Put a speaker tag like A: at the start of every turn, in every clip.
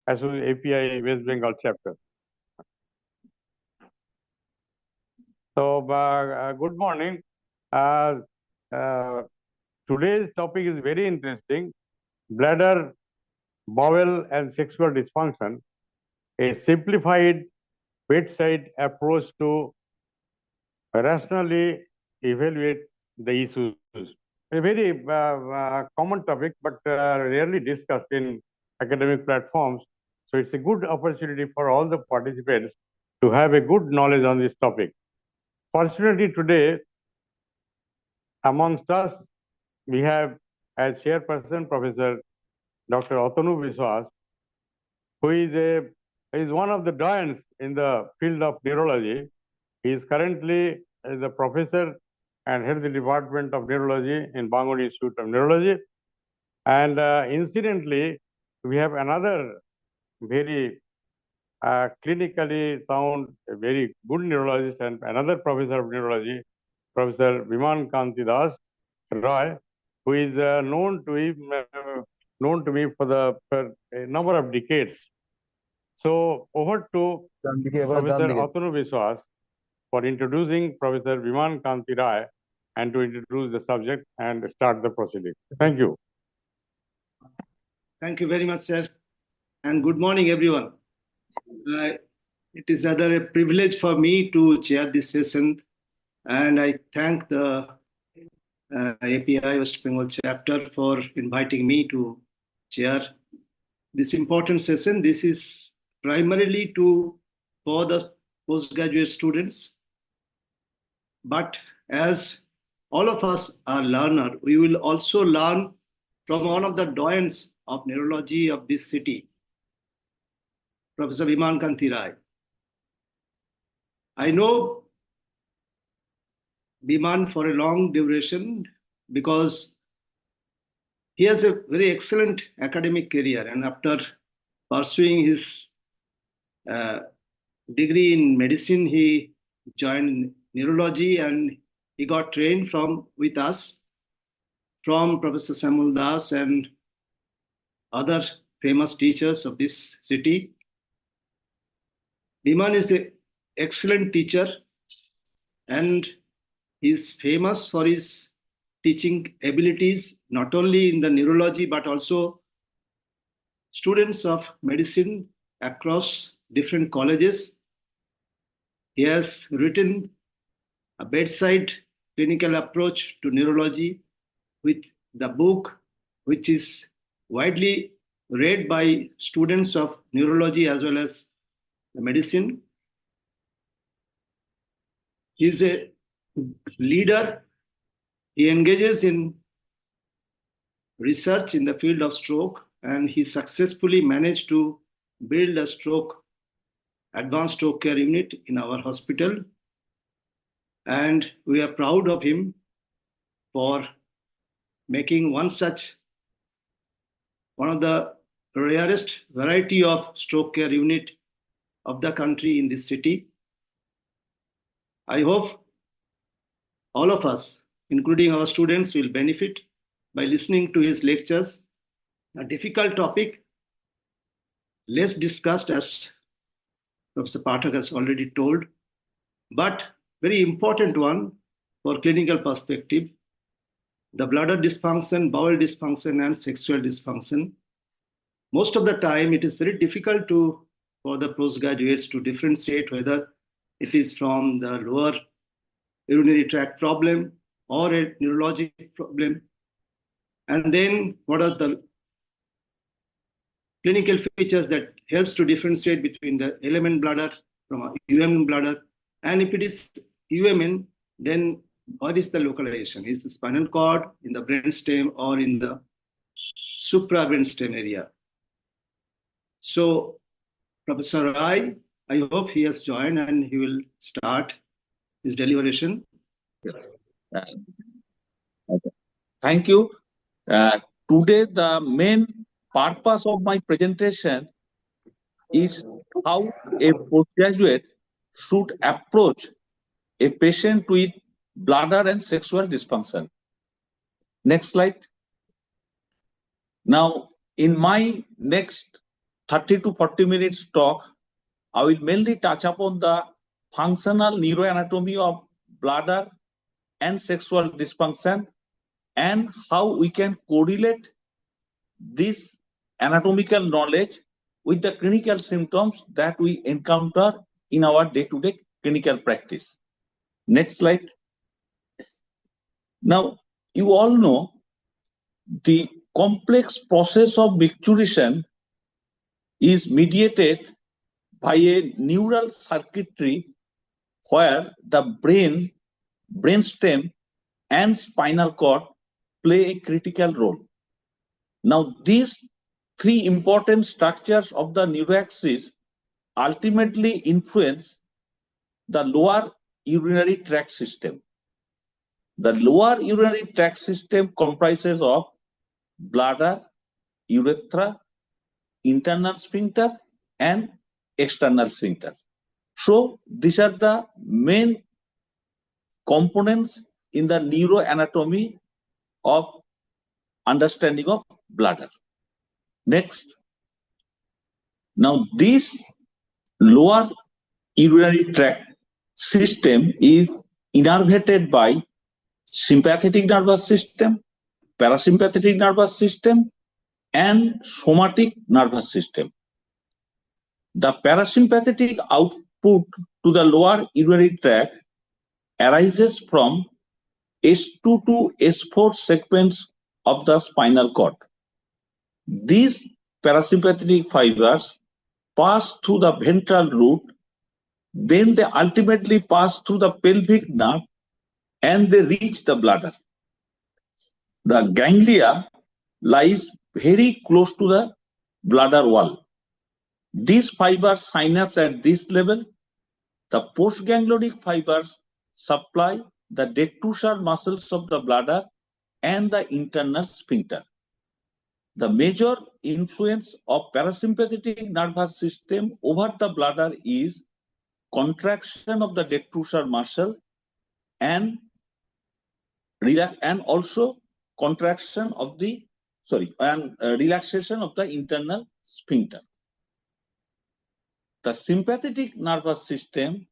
A: as well as API West Bengal chapter. So, good morning. Today's topic is very interesting. Bladder, bowel and sexual dysfunction, a simplified bedside approach to rationally evaluate the issues. A very common topic, but rarely discussed in academic platforms. So it's a good opportunity for all the participants to have a good knowledge on this topic. Fortunately, today, amongst us, we have as chairperson, Professor Dr. Atanu Biswas, who is one of the giants in the field of neurology. He is currently the professor and head of the Department of Neurology in Bangalore Institute of Neurology. And incidentally, we have another very clinically sound, very good neurologist and another professor of neurology, Professor Biman Das Roy, who is known to me for a number of decades. So over to Professor Atanu Biswas for introducing Professor Biman Rai and to introduce the subject and start the proceeding. Thank you.
B: Thank you very much, sir. And good morning, everyone. It is rather a privilege for me to chair this session. And I thank the API West Bengal chapter for inviting me to chair this important session. This is primarily for the postgraduate students. But as all of us are learners, we will also learn from one of the doyens of neurology of this city, Professor Biman Rai. I know Biman for a long duration because he has a very excellent academic career, and after pursuing his degree in medicine, he joined neurology and he got trained with us from Professor Samuel Das and other famous teachers of this city. Biman is an excellent teacher and he is famous for his teaching abilities, not only in the neurology, but also students of medicine across different colleges. He has written a bedside clinical approach to neurology with the book, which is widely read by students of neurology as well as medicine. He is a leader. He engages in research in the field of stroke, and he successfully managed to build a advanced stroke care unit in our hospital. And we are proud of him for making one of the rarest variety of stroke care unit of the country in this city. I hope all of us, including our students, will benefit by listening to his lectures. A difficult topic, less discussed as Professor Pathak has already told, but very important one for clinical perspective, the bladder dysfunction, bowel dysfunction, and sexual dysfunction. Most of the time, it is very difficult for the postgraduates to differentiate whether it is from the lower urinary tract problem or a neurologic problem. And then what are the clinical features that helps to differentiate between the element bladder from a UMN bladder? And if it is UMN, then what is the localization? Is the spinal cord, in the brainstem, or in the supra-brainstem area? So Professor Rai, I hope he has joined and he will start his deliberation.
C: Okay. Thank you. Today, the main purpose of my presentation is how a postgraduate should approach a patient with bladder and sexual dysfunction. Next slide. Now, in my next 30 to 40 minutes talk, I will mainly touch upon the functional neuroanatomy of bladder and sexual dysfunction and how we can correlate this anatomical knowledge with the clinical symptoms that we encounter in our day-to-day clinical practice. Next slide. Now, you all know the complex process of micturition is mediated by a neural circuitry where the brain, brainstem, and spinal cord play a critical role. Now, these three important structures of the neuroaxis ultimately influence the lower urinary tract system. The lower urinary tract system comprises of bladder, urethra, internal sphincter, and external sphincter. So these are the main components in the neuroanatomy of understanding of bladder. Next. Now this lower urinary tract system is innervated by sympathetic nervous system, parasympathetic nervous system, and somatic nervous system. The parasympathetic output to the lower urinary tract arises from S2 to S4 segments of the spinal cord. These parasympathetic fibers pass through the ventral root, then they ultimately pass through the pelvic nerve and they reach the bladder. The ganglia lies very close to the bladder wall. These fibers synapse at this level. The postganglionic fibers supply the detrusor muscles of the bladder and the internal sphincter. The major influence of parasympathetic nervous system over the bladder is contraction of the detrusor muscle and also contraction of the relaxation of the internal sphincter. The sympathetic nervous system,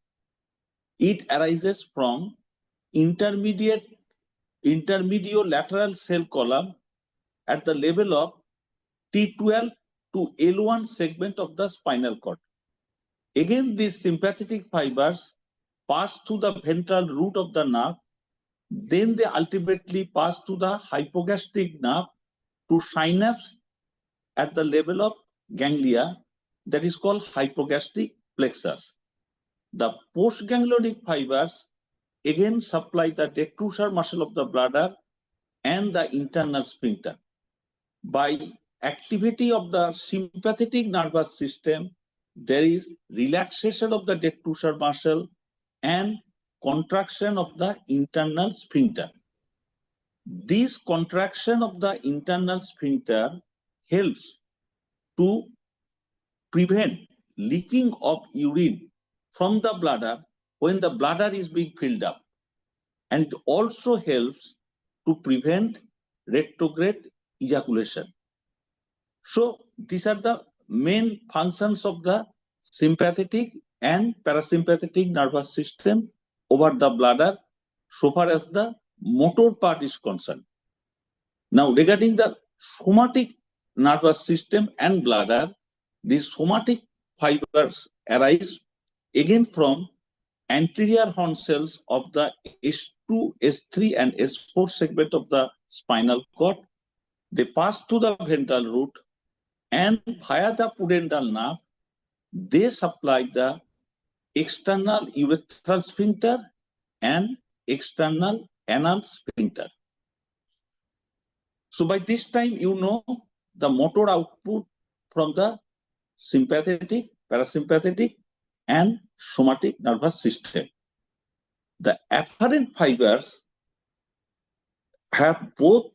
C: it arises from intermediolateral cell column at the level of T12 to L1 segment of the spinal cord. Again, these sympathetic fibers pass through the ventral root of the nerve, then they ultimately pass through the hypogastric nerve to synapse at the level of ganglia, that is called hypogastric plexus. The postganglionic fibers again supply the detrusor muscle of the bladder and the internal sphincter. By activity of the sympathetic nervous system, there is relaxation of the detrusor muscle and contraction of the internal sphincter. This contraction of the internal sphincter helps to prevent leaking of urine from the bladder when the bladder is being filled up. And it also helps to prevent retrograde ejaculation. So these are the main functions of the sympathetic and parasympathetic nervous system over the bladder so far as the motor part is concerned. Now regarding the somatic nervous system and bladder, these somatic fibers arise again from anterior horn cells of the S2, S3 and S4 segment of the spinal cord. They pass through the ventral root and via the pudendal nerve, they supply the external urethral sphincter and external anal sphincter. So by this time, you know the motor output from the sympathetic, parasympathetic, and somatic nervous system. The afferent fibers have both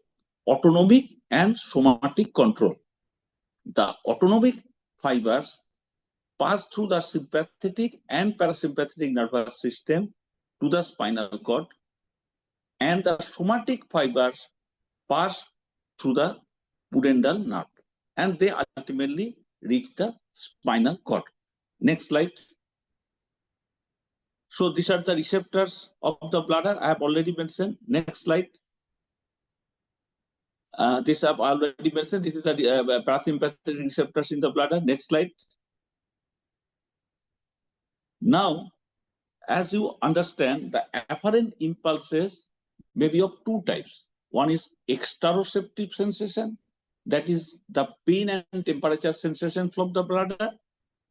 C: autonomic and somatic control. The autonomic fibers pass through the sympathetic and parasympathetic nervous system to the spinal cord, and the somatic fibers pass through the pudendal nerve, and they ultimately reach the spinal cord. Next slide. So these are the receptors of the bladder. I have already mentioned. Next slide. This I have already mentioned. This is the parasympathetic receptors in the bladder. Next slide. Now, as you understand, the afferent impulses may be of two types. One is exteroceptive sensation, that is the pain and temperature sensation from the bladder,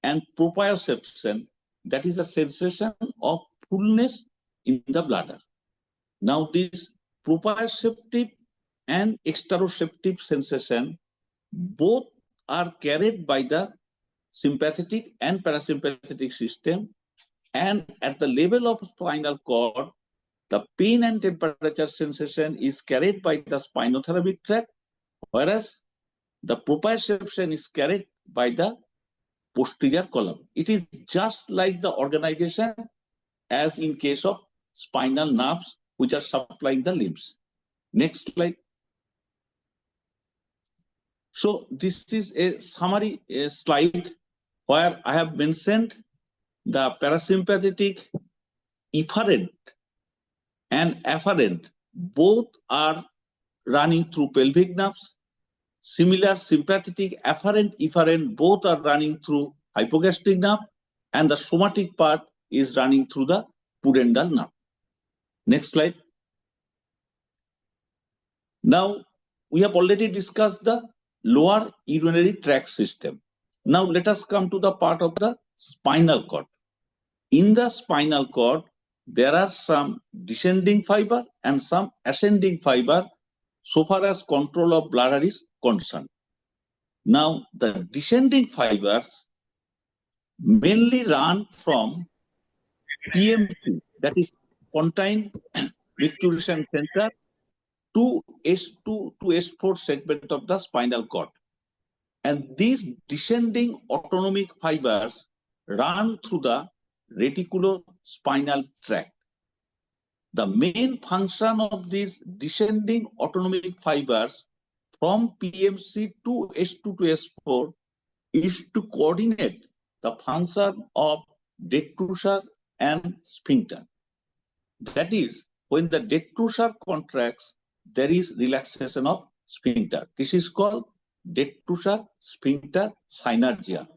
C: and proprioception, that is a sensation of fullness in the bladder. Now, this proprioceptive and exteroceptive sensation both are carried by the sympathetic and parasympathetic system, and at the level of spinal cord, the pain and temperature sensation is carried by the spinothalamic tract, whereas the proprioception is carried by the posterior column. It is just like the organization as in case of spinal nerves, which are supplying the limbs. Next slide. So this is a summary slide where I have mentioned the parasympathetic, efferent and afferent both are running through pelvic nerves. Similar sympathetic, afferent, efferent both are running through hypogastric nerve, and the somatic part is running through the pudendal nerve. Next slide. Now, we have already discussed the lower urinary tract system. Now, let us come to the part of the spinal cord. In the spinal cord, there are some descending fiber and some ascending fiber so far as control of bladder is concerned. Now, the descending fibers mainly run from PMC, that is pontine micturition center, to S2 to S4 segment of the spinal cord. And these descending autonomic fibers run through the reticulospinal tract. The main function of these descending autonomic fibers from PMC to S2 to S4 is to coordinate the function of detrusor and sphincter. That is, when the detrusor contracts, there is relaxation of sphincter. This is called detrusor sphincter synergia.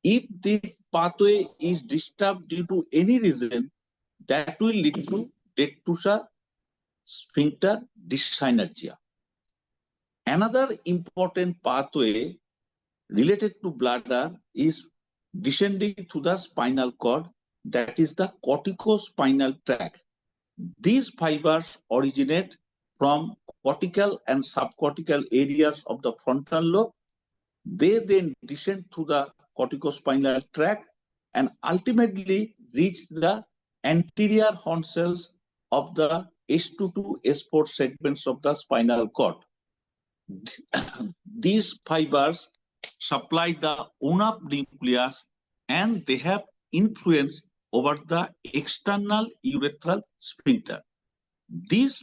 C: If this pathway is disturbed due to any reason, that will lead to detrusor sphincter dyssynergia. Another important pathway related to bladder is descending to the spinal cord, that is the corticospinal tract. These fibers originate from cortical and subcortical areas of the frontal lobe. They then descend through the corticospinal tract and ultimately reach the anterior horn cells of the S2 to S4 segments of the spinal cord. These fibers supply the UNAP nucleus, and they have influence over the external urethral sphincter. This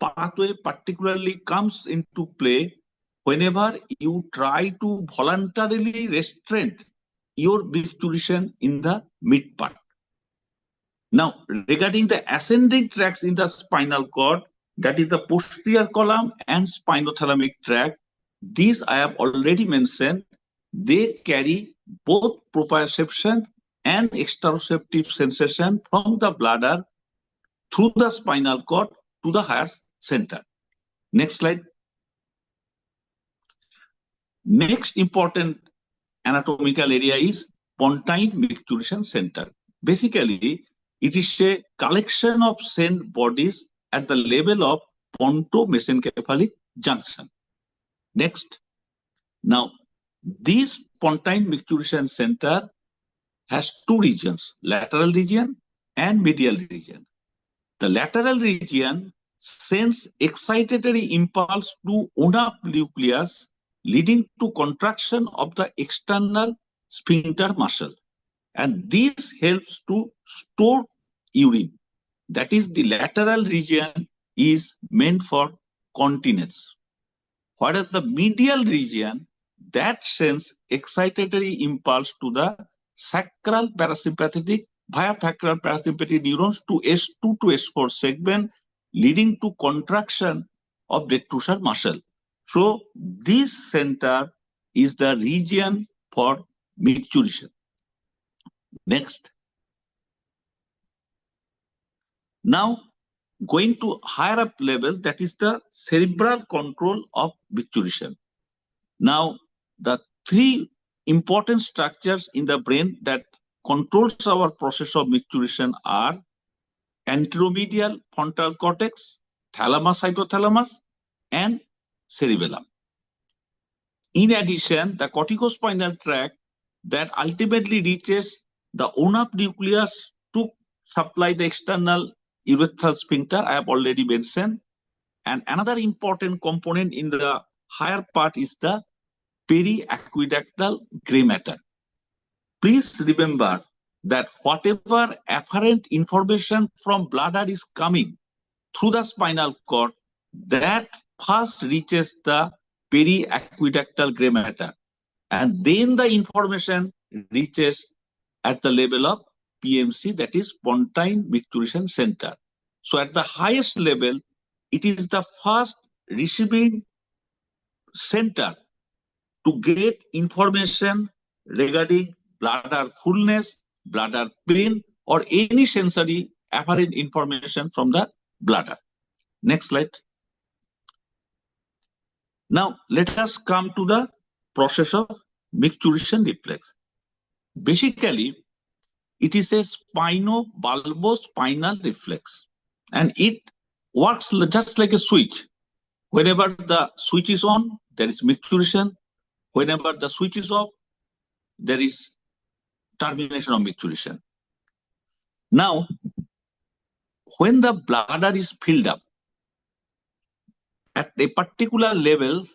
C: pathway particularly comes into play whenever you try to voluntarily restrain your micturition in the mid part. Now, regarding the ascending tracts in the spinal cord, that is the posterior column and spinothalamic tract, these I have already mentioned. They carry both proprioception and exteroceptive sensation from the bladder through the spinal cord to the higher center. Next slide. Next important anatomical area is pontine micturition center. Basically, it is a collection of cell bodies at the level of pontomesencephalic junction. Next. Now, this pontine micturition center has two regions, lateral region and medial region. The lateral region sends excitatory impulse to UNAP nucleus, leading to contraction of the external sphincter muscle. And this helps to store urine. That is, the lateral region is meant for continence. Whereas the medial region, that sends excitatory impulse to the sacral parasympathetic via sacral parasympathetic neurons to S2 to S4 segment, leading to contraction of detrusor muscle. So this center is the region for micturition. Next. Now going to higher up level, that is the cerebral control of micturition. Now the three important structures in the brain that controls our process of micturition are anteromedial frontal cortex, thalamus, hypothalamus, and cerebellum. In addition, the corticospinal tract that ultimately reaches the ONAP nucleus to supply the external urethral sphincter, I have already mentioned. And another important component in the higher part is the periaqueductal gray matter. Please remember that whatever afferent information from bladder is coming through the spinal cord, that first reaches the periaqueductal gray matter, and then the information reaches at the level of PMC, that is pontine micturition center. So at the highest level, it is the first receiving center to get information regarding bladder fullness, bladder pain, or any sensory afferent information from the bladder. Next slide. Now let us come to the process of micturition reflex. Basically, it is a spino-bulbospinal reflex, and it works just like a switch. Whenever the switch is on, there is micturition. Whenever the switch is off, there is termination of micturition. Now, when the bladder is filled up, at a particular level,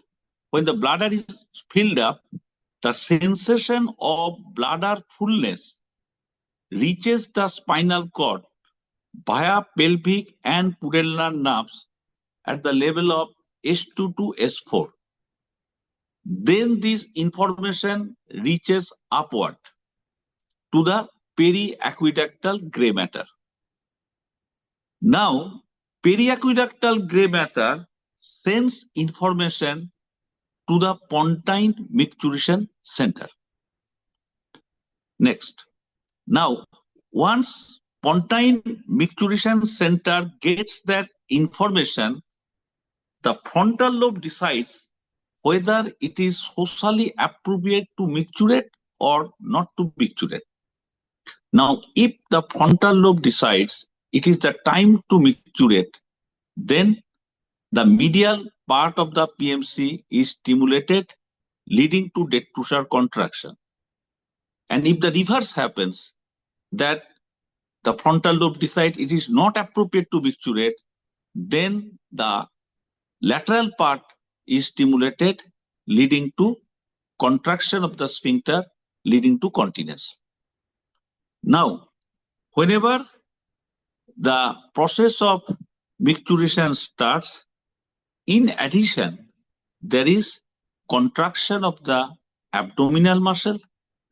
C: when the bladder is filled up, the sensation of bladder fullness reaches the spinal cord via pelvic and pudendal nerves at the level of S2 to S4. Then this information reaches upward to the periaqueductal gray matter. Now, periaqueductal gray matter sends information to the pontine micturition center. Next. Now, once pontine micturition center gets that information, the frontal lobe decides whether it is socially appropriate to micturate or not to micturate. Now, if the frontal lobe decides it is the time to micturate, then the medial part of the PMC is stimulated, leading to detrusor contraction. And if the reverse happens, that the frontal lobe decides it is not appropriate to micturate, then the lateral part is stimulated, leading to contraction of the sphincter, leading to continence. Now, whenever the process of micturition starts, in addition, there is contraction of the abdominal muscle,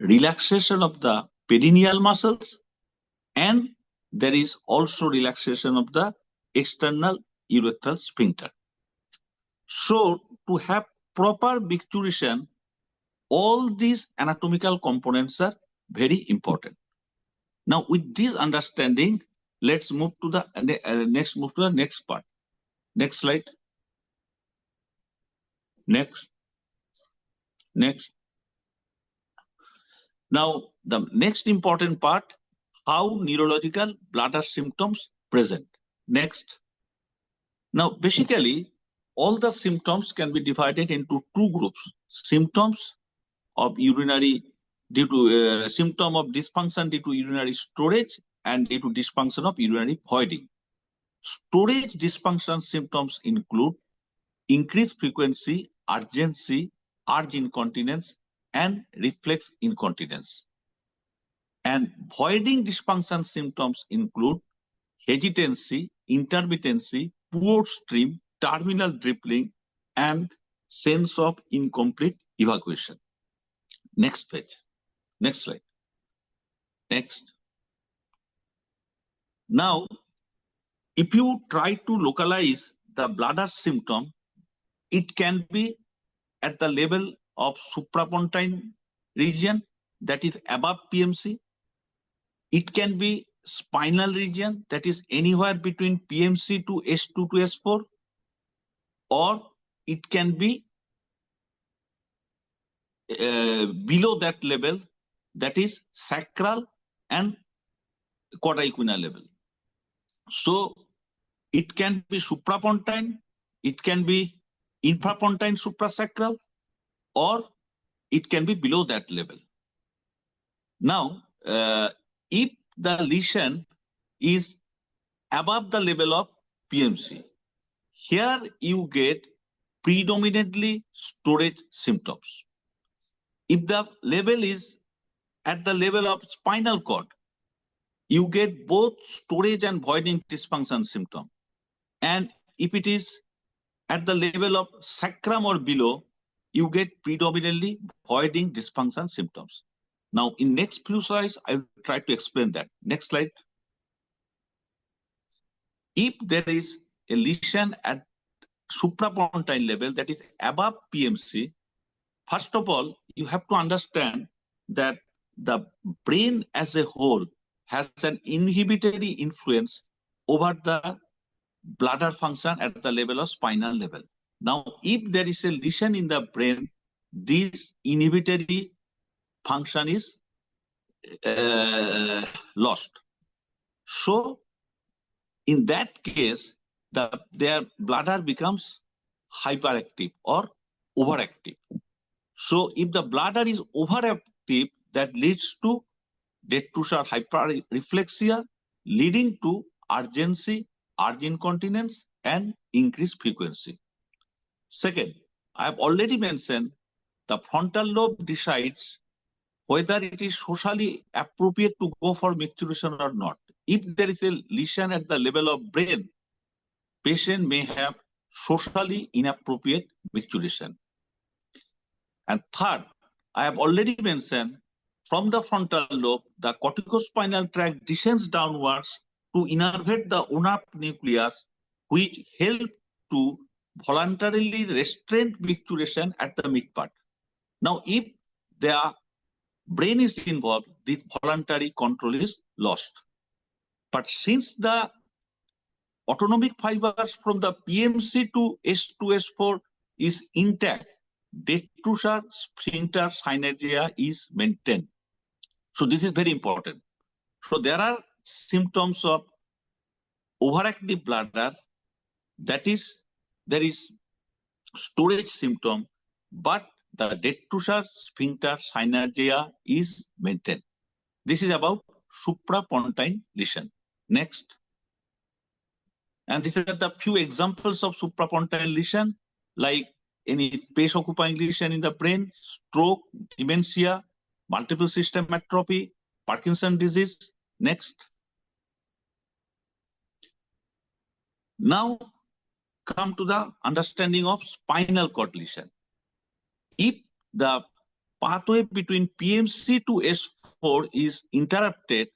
C: relaxation of the perineal muscles, and there is also relaxation of the external urethral sphincter. So, to have proper micturition, all these anatomical components are very important. Now, with this understanding, let's move to the next part. Next slide. Next. Now, the next important part, how neurological bladder symptoms present. Next. Now, basically, all the symptoms can be divided into two groups: symptoms of urinary symptom of dysfunction due to urinary storage and due to dysfunction of urinary voiding. Storage dysfunction symptoms include increased frequency, urgency, urge incontinence, and reflex incontinence. And voiding dysfunction symptoms include hesitancy, intermittency, poor stream, terminal dribbling, and sense of incomplete evacuation. Next page. Next slide. Next. Now, if you try to localize the bladder symptom, it can be at the level of suprapontine region, that is above PMC. It can be spinal region, that is anywhere between PMC to S2 to S4, or it can be below that level, that is sacral and quadricunar level. So it can be suprapontine, it can be infrapontine suprasacral, or it can be below that level. Now, if the lesion is above the level of PMC, here you get predominantly storage symptoms. If the level is at the level of spinal cord, you get both storage and voiding dysfunction symptom. And if it is at the level of sacrum or below, you get predominantly voiding dysfunction symptoms. Now, in next few slides, I will try to explain that. Next slide. If there is a lesion at suprapontine level, that is above PMC, first of all, you have to understand that the brain as a whole has an inhibitory influence over the bladder function at the level of spinal level. Now, if there is a lesion in the brain, this inhibitory function is lost. So, in that case, their bladder becomes hyperactive or overactive. So, if the bladder is overactive, that leads to detrusor hyperreflexia, leading to urgency, urge incontinence, and increased frequency. Second, I have already mentioned the frontal lobe decides whether it is socially appropriate to go for micturition or not. If there is a lesion at the level of brain, patient may have socially inappropriate micturition. And third, I have already mentioned from the frontal lobe, the corticospinal tract descends downwards to innervate the ulnar nucleus, which help to voluntarily restrain micturition at the mid part. Now, if the brain is involved, this voluntary control is lost. But since the autonomic fibers from the PMC to S2, S4 is intact, detrusor sphincter synergia is maintained. So this is very important. So there are symptoms of overactive bladder, that is, there is storage symptom, but the detrusor sphincter synergia is maintained. This is about suprapontine lesion. Next. And these are the few examples of suprapontine lesion, like any space occupying lesion in the brain, stroke, dementia, multiple system atrophy, Parkinson's disease. Next. Now come to the understanding of spinal cord lesion. If the pathway between PMC to S4 is interrupted,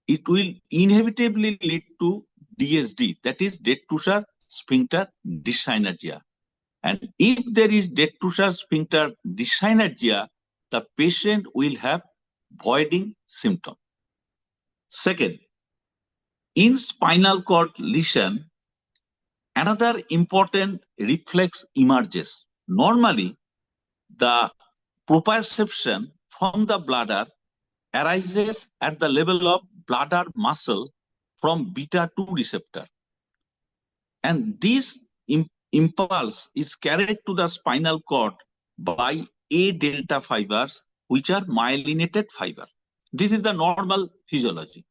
C: it will inevitably lead to DSD, that is detrusor sphincter dyssynergia. And if there is detrusor sphincter dyssynergia, the patient will have voiding symptom. Second, in spinal cord lesion, another important reflex emerges. Normally, the proprioception from the bladder arises at the level of bladder muscle from beta 2 receptor. And this impulse is carried to the spinal cord by A delta fibers, which are myelinated fiber. This is the normal physiology.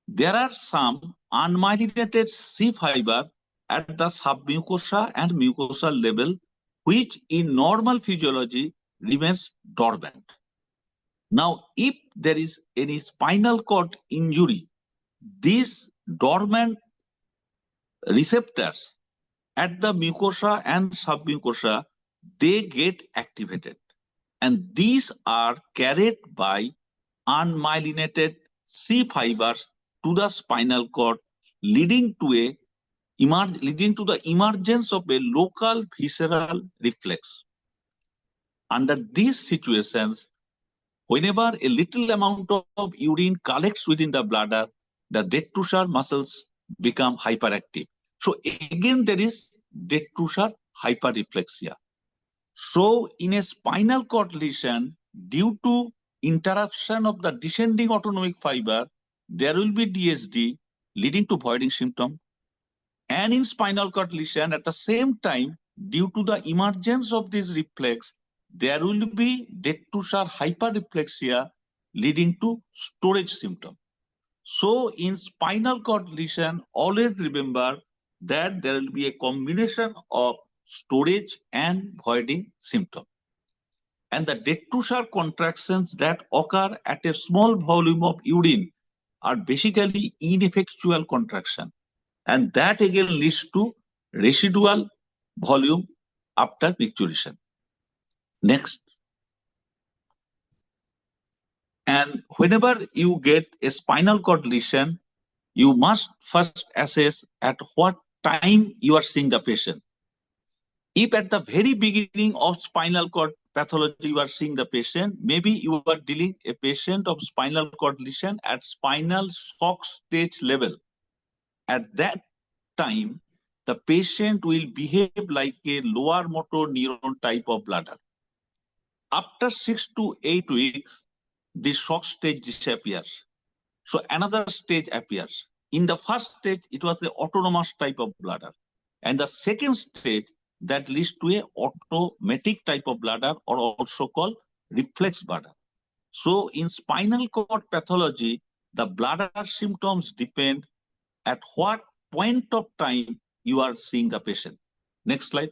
C: There are some unmyelinated C fiber at the submucosa and mucosal level, which in normal physiology remains dormant. Now, if there is any spinal cord injury, these dormant receptors at the mucosa and submucosa, they get activated. and these are carried by unmyelinated C fibers to the spinal cord, leading to the emergence of a local visceral reflex. Under these situations, whenever a little amount of urine collects within the bladder, the detrusor muscles become hyperactive. So again, there is detrusor hyperreflexia. So in a spinal cord lesion, due to interruption of the descending autonomic fiber, there will be DSD leading to voiding symptom. And in spinal cord lesion, at the same time, due to the emergence of this reflex, there will be detrusor hyperreflexia leading to storage symptom. So in spinal cord lesion, always remember that there will be a combination of storage and voiding symptom. And the detrusor contractions that occur at a small volume of urine are basically ineffectual contraction. And that again leads to residual volume after micturition. Next. And whenever you get a spinal cord lesion, you must first assess at what time you are seeing the patient. If at the very beginning of spinal cord pathology you are seeing the patient, maybe you are dealing a patient of spinal cord lesion at spinal shock stage level. At that time, the patient will behave like a lower motor neuron type of bladder. After 6 to 8 weeks, the shock stage disappears. So another stage appears. In the first stage, it was the autonomous type of bladder. And the second stage, that leads to a automatic type of bladder, or also called reflex bladder. So in spinal cord pathology, the bladder symptoms depend at what point of time you are seeing the patient. Next slide.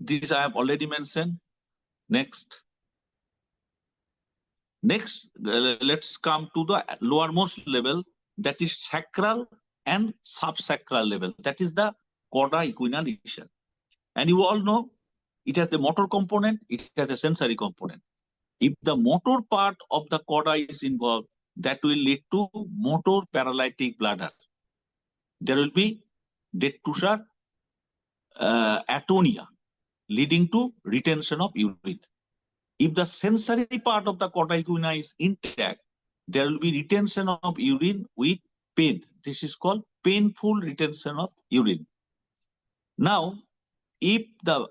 C: This I have already mentioned. Next. Next, let's come to the lowermost level, that is sacral and subsacral level. That is the cauda equina lesion. And you all know it has a motor component, it has a sensory component. If the motor part of the cauda is involved, that will lead to motor paralytic bladder. There will be detrusor atonia, leading to retention of urine. If the sensory part of the cauda equina is intact, there will be retention of urine with pain. This is called painful retention of urine. Now, if the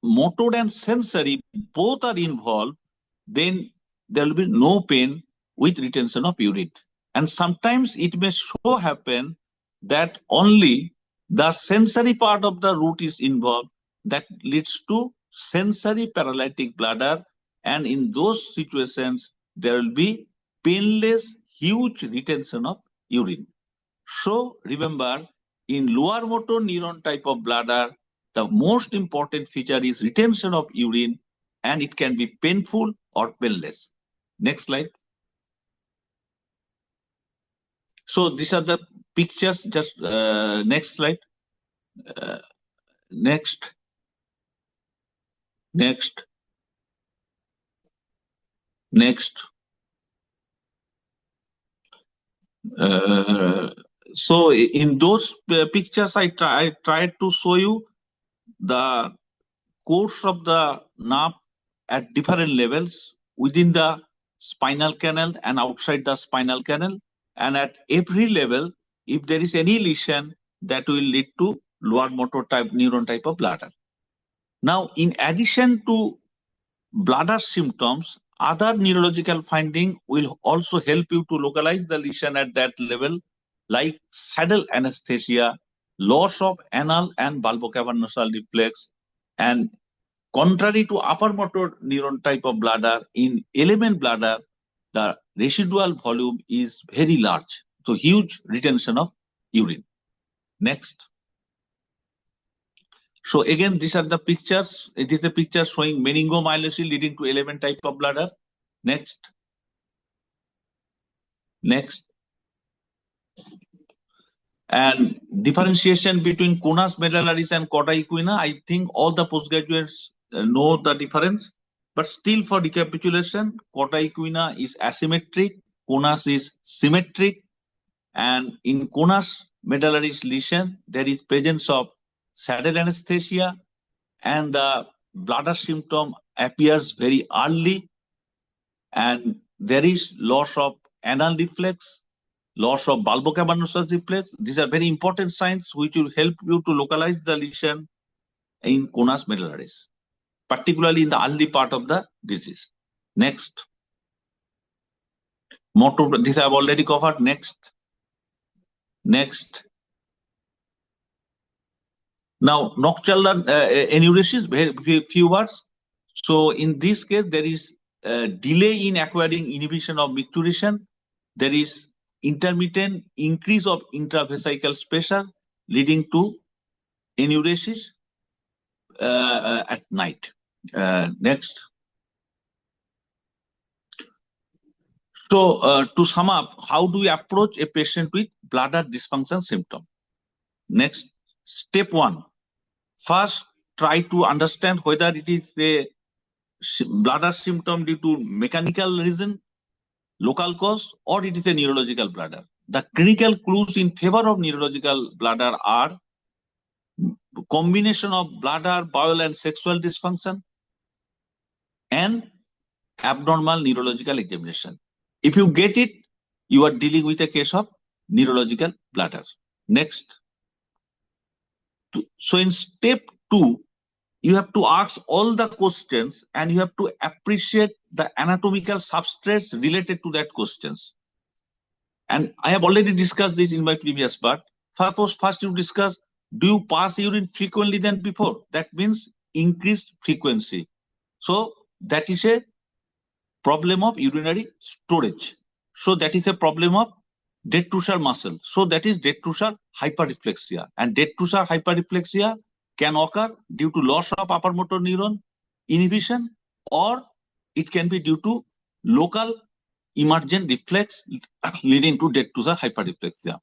C: motor and sensory both are involved, then there will be no pain with retention of urine. And sometimes it may so happen that only the sensory part of the root is involved, that leads to sensory paralytic bladder. And in those situations, there will be painless, huge retention of urine. So remember, in lower motor neuron type of bladder, the most important feature is retention of urine, and it can be painful or painless. Next slide. So these are the pictures. Just next slide. Next. So in those pictures, I tried to show you the course of the nerve at different levels within the spinal canal and outside the spinal canal. And at every level, if there is any lesion, that will lead to lower motor type neuron type of bladder. Now, in addition to bladder symptoms, other neurological finding will also help you to localize the lesion at that level, like saddle anesthesia, loss of anal and bulbocavernosal reflex, and contrary to upper motor neuron type of bladder, in element bladder, the residual volume is very large. So huge retention of urine. Next. So again, these are the pictures. It is a picture showing meningomyelocele leading to element type of bladder. Next. And differentiation between conus medullaris and cauda equina, I think all the postgraduates know the difference. But still, for recapitulation, cauda equina is asymmetric, conus is symmetric, and in conus medullaris lesion, there is presence of saddle anesthesia, and the bladder symptom appears very early, and there is loss of anal reflex, loss of bulbocavernosus reflex. These are very important signs which will help you to localize the lesion in conus medullaris, particularly in the early part of the disease. Next. This I have already covered. Next. Now, nocturnal enuresis, very few words. So in this case, there is a delay in acquiring inhibition of micturition. There is intermittent increase of intravesical pressure leading to enuresis at night. Next. So to sum up, how do we approach a patient with bladder dysfunction symptom? Next, step 1. First, try to understand whether it is a bladder symptom due to mechanical reason, local cause, or it is a neurological bladder. The clinical clues in favor of neurological bladder are combination of bladder, bowel, and sexual dysfunction, and abnormal neurological examination. If you get it, you are dealing with a case of neurological bladder. Next. So in step 2, you have to ask all the questions and you have to appreciate the anatomical substrates related to that questions. And I have already discussed this in my previous part. Suppose first you discuss, do you pass urine frequently than before? That means increased frequency. So that is a problem of urinary storage. So that is a problem of detrusor muscle. So that is detrusor hyperreflexia. And detrusor hyperreflexia can occur due to loss of upper motor neuron inhibition, or it can be due to local emergent reflex leading to detrusor hyperreflexia.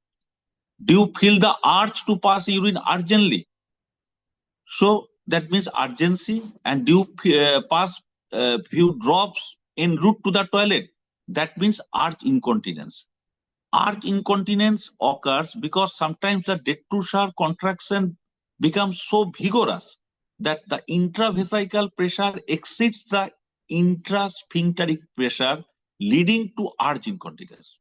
C: Do you feel the urge to pass urine urgently? So that means urgency. And do you pass few drops en route to the toilet? That means urge incontinence. Urge incontinence occurs because sometimes the detrusor contraction becomes so vigorous that the intravesical pressure exceeds the intrasphincteric pressure, leading to urge incontinence.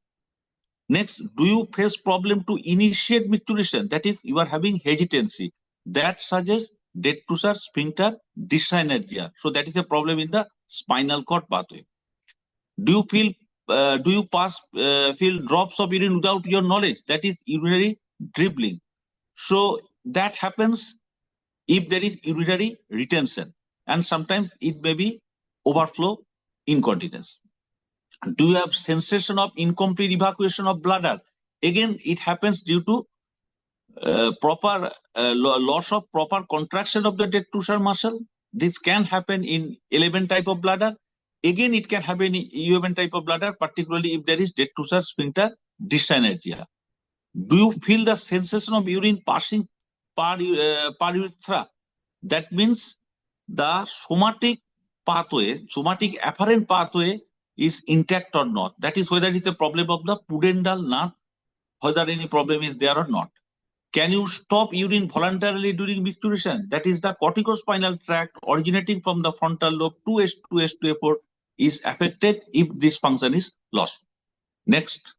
C: Next, do you face problem to initiate micturition? That is, you are having hesitancy. That suggests detrusor sphincter dyssynergia. So that is a problem in the spinal cord pathway. Do you feel drops of urine without your knowledge? That is urinary dribbling. So that happens if there is urinary retention, and sometimes it may be overflow incontinence. Do you have sensation of incomplete evacuation of bladder? Again, it happens due to loss of proper contraction of the detrusor muscle. This can happen in 11 type of bladder. Again, it can happen in U11 type of bladder, particularly if there is detrusor sphincter dyssynergia. Do you feel the sensation of urine passing per urethra? That means the somatic afferent pathway is intact or not. That is whether it is a problem of the pudendal nerve, whether any problem is there or not. Can you stop urine voluntarily during micturition? That is the corticospinal tract originating from the frontal lobe to S2, S2A4 is affected if this function is lost. Next.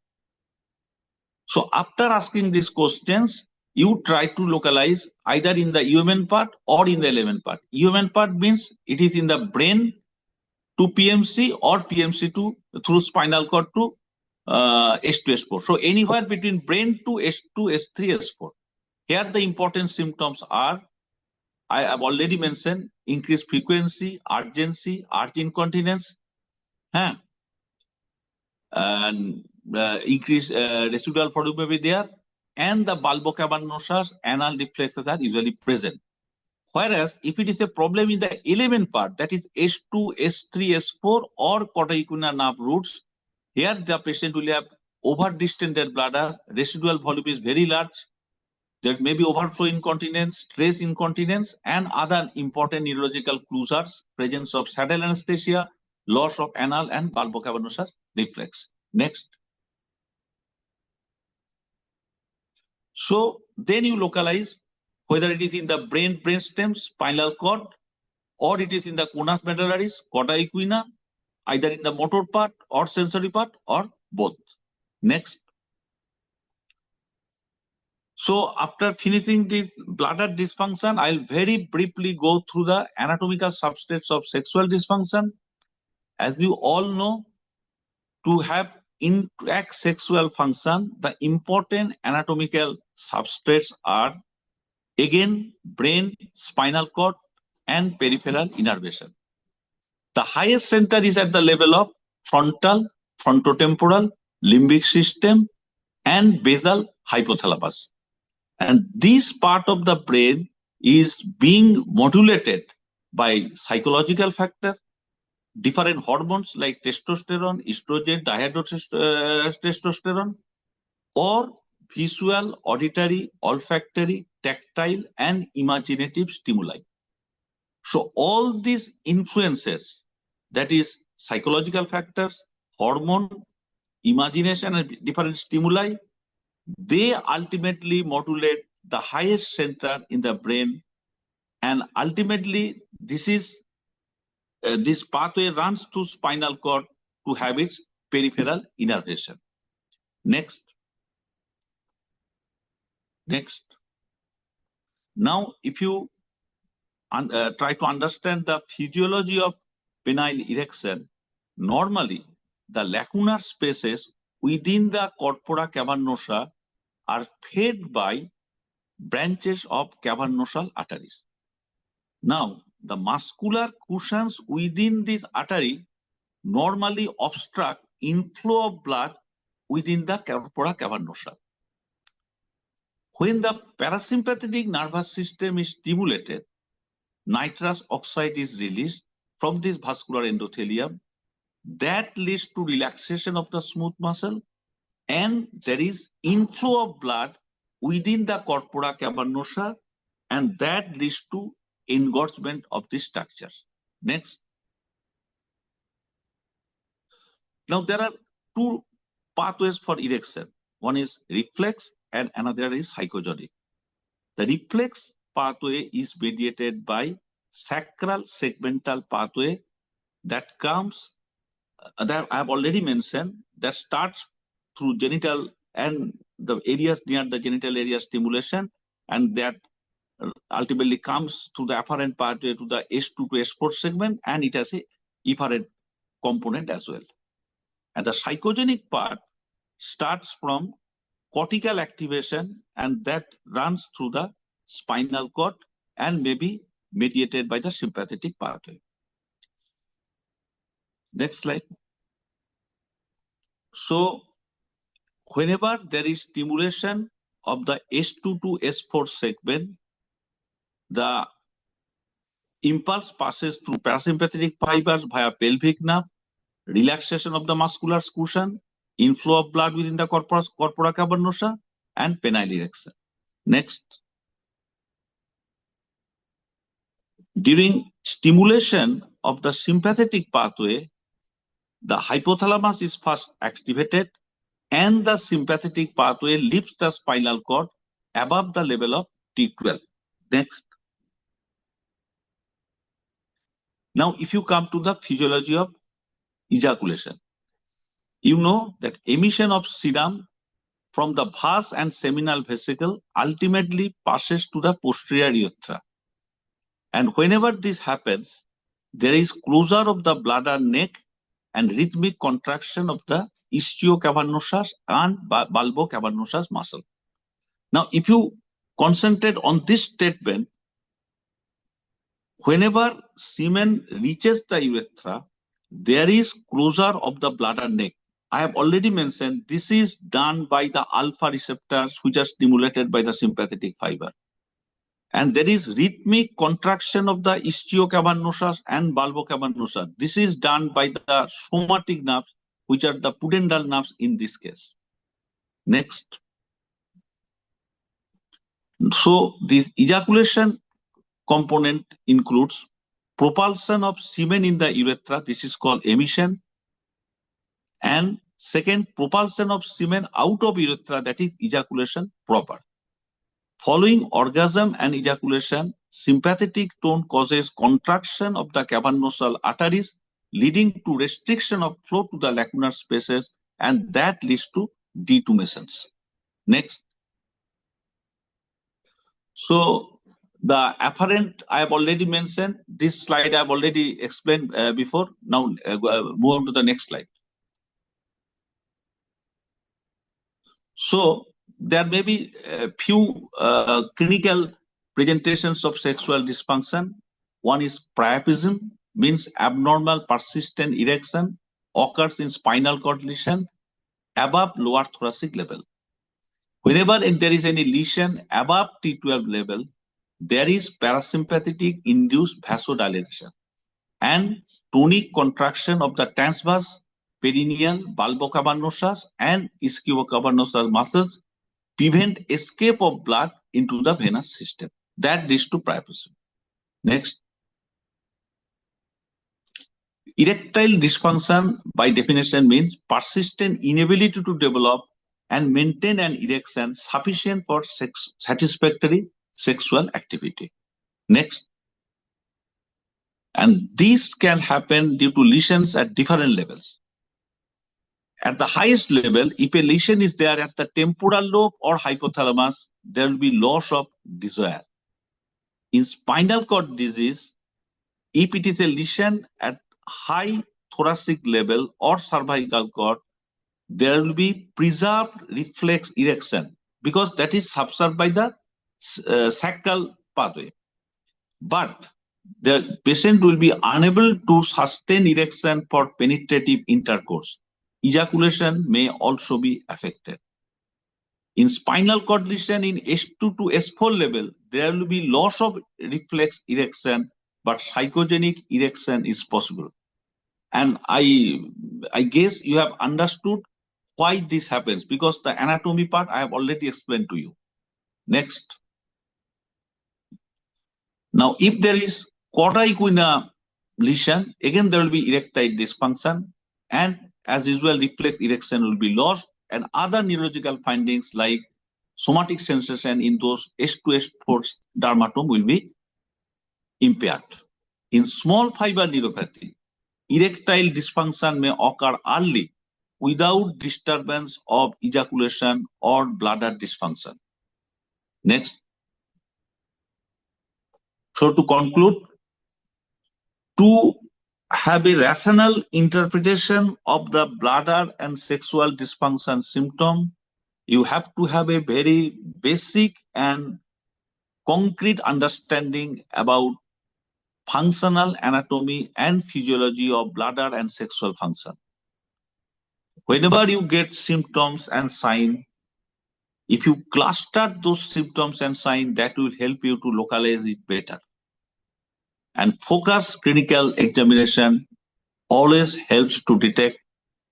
C: So after asking these questions, you try to localize either in the UMN part or in the 11 part. UMN part means it is in the brain to PMC or PMC to through spinal cord to S2, S4. So anywhere between brain to S2, S3, S4. Here the important symptoms are, I have already mentioned, increased frequency, urgency, urge incontinence, and increased residual volume may be there, and the bulbocavernosus anal reflexes are usually present. Whereas if it is a problem in the 11 part, that is S2, S3, S4 or cauda equina nerve roots, here the patient will have over distended bladder, residual volume is very large, There may be overflow incontinence, stress incontinence, and other important neurological clues are presence of saddle anesthesia, loss of anal and bulbocavernosus reflex. Next. So then you localize whether it is in the brainstem, spinal cord, or it is in the conus medullaris, cauda equina, either in the motor part or sensory part or both. Next. So after finishing this bladder dysfunction, I'll very briefly go through the anatomical substrates of sexual dysfunction. As you all know, to have intact sexual function, the important anatomical substrates are again brain, spinal cord, and peripheral innervation. The highest center is at the level of frontal, frontotemporal, limbic system, and basal hypothalamus. And this part of the brain is being modulated by psychological factors, different hormones like testosterone, estrogen, dihydrotestosterone, or visual, auditory, olfactory, tactile, and imaginative stimuli. So all these influences, that is psychological factors, hormone, imagination, and different stimuli, they ultimately modulate the highest center in the brain, and ultimately this pathway runs through spinal cord to have its peripheral innervation. Next. Now, if you try to understand the physiology of penile erection, normally the lacunar spaces within the corpora cavernosa are fed by branches of cavernosal arteries. Now, the muscular cushions within this artery normally obstruct inflow of blood within the corpora cavernosa. When the parasympathetic nervous system is stimulated, nitrous oxide is released from this vascular endothelium. That leads to relaxation of the smooth muscle, and there is inflow of blood within the corpora cavernosa, and that leads to engorgement of these structures. Next. Now there are two pathways for erection. One is reflex and another is psychogenic. The reflex pathway is mediated by sacral segmental pathway that comes, that I have already mentioned, that starts through genital and the areas near the genital area stimulation, and that ultimately comes to the afferent pathway to the S2 to S4 segment, and it has a efferent component as well. And the psychogenic part starts from cortical activation, and that runs through the spinal cord and may be mediated by the sympathetic pathway. Next slide. So whenever there is stimulation of the S2 to S4 segment, the impulse passes through parasympathetic fibers via pelvic nerve, relaxation of the muscular cushion, inflow of blood within the corpora cavernosa, and penile erection. Next. During stimulation of the sympathetic pathway, the hypothalamus is first activated, and the sympathetic pathway lifts the spinal cord above the level of T12. Next. Now, if you come to the physiology of ejaculation, you know that emission of serum from the vas and seminal vesicle ultimately passes to the posterior urethra. And whenever this happens, there is closure of the bladder neck and rhythmic contraction of the ischiocavernosus and bulbocavernosus muscle. Now, if you concentrate on this statement, whenever semen reaches the urethra, there is closure of the bladder neck. I have already mentioned this is done by the alpha receptors which are stimulated by the sympathetic fiber. And there is rhythmic contraction of the ischiocavernosus and bulbocavernosus. This is done by the somatic nerves, which are the pudendal nerves in this case. Next. So this ejaculation component includes propulsion of semen in the urethra, this is called emission, and second, propulsion of semen out of urethra, that is ejaculation proper. Following orgasm and ejaculation, sympathetic tone causes contraction of the cavernosal arteries, leading to restriction of flow to the lacunar spaces, and that leads to detumations. Next. So the afferent I have already mentioned. This slide I have already explained before. Now move on to the next slide. So there may be a few clinical presentations of sexual dysfunction. One is priapism, means abnormal persistent erection, occurs in spinal cord lesion above lower thoracic level. Whenever there is any lesion above T12 level, there is parasympathetic induced vasodilation and tonic contraction of the transverse, perineal, bulbocavernosous and ischiocavernosous muscles prevent escape of blood into the venous system. That leads to priapism. Next. Erectile dysfunction by definition means persistent inability to develop and maintain an erection sufficient for satisfactory sexual activity. Next. And this can happen due to lesions at different levels. At the highest level, if a lesion is there at the temporal lobe or hypothalamus, there will be loss of desire. In spinal cord disease, if it is a lesion at high thoracic level or cervical cord, there will be preserved reflex erection because that is subserved by the sacral pathway. But the patient will be unable to sustain erection for penetrative intercourse. Ejaculation may also be affected. In spinal cord lesion in S2 to S4 level, there will be loss of reflex erection, but psychogenic erection is possible. And I guess you have understood why this happens, because the anatomy part I have already explained to you. Next. Now, if there is cauda equina lesion, again there will be erectile dysfunction, and as usual, reflex erection will be lost, and other neurological findings like somatic sensation in those S2, S4 dermatome will be impaired. In small fiber neuropathy, erectile dysfunction may occur early without disturbance of ejaculation or bladder dysfunction. Next. So to conclude, to have a rational interpretation of the bladder and sexual dysfunction symptom, you have to have a very basic and concrete understanding about functional anatomy and physiology of bladder and sexual function. Whenever you get symptoms and signs, if you cluster those symptoms and signs, that will help you to localize it better. And focus clinical examination always helps to detect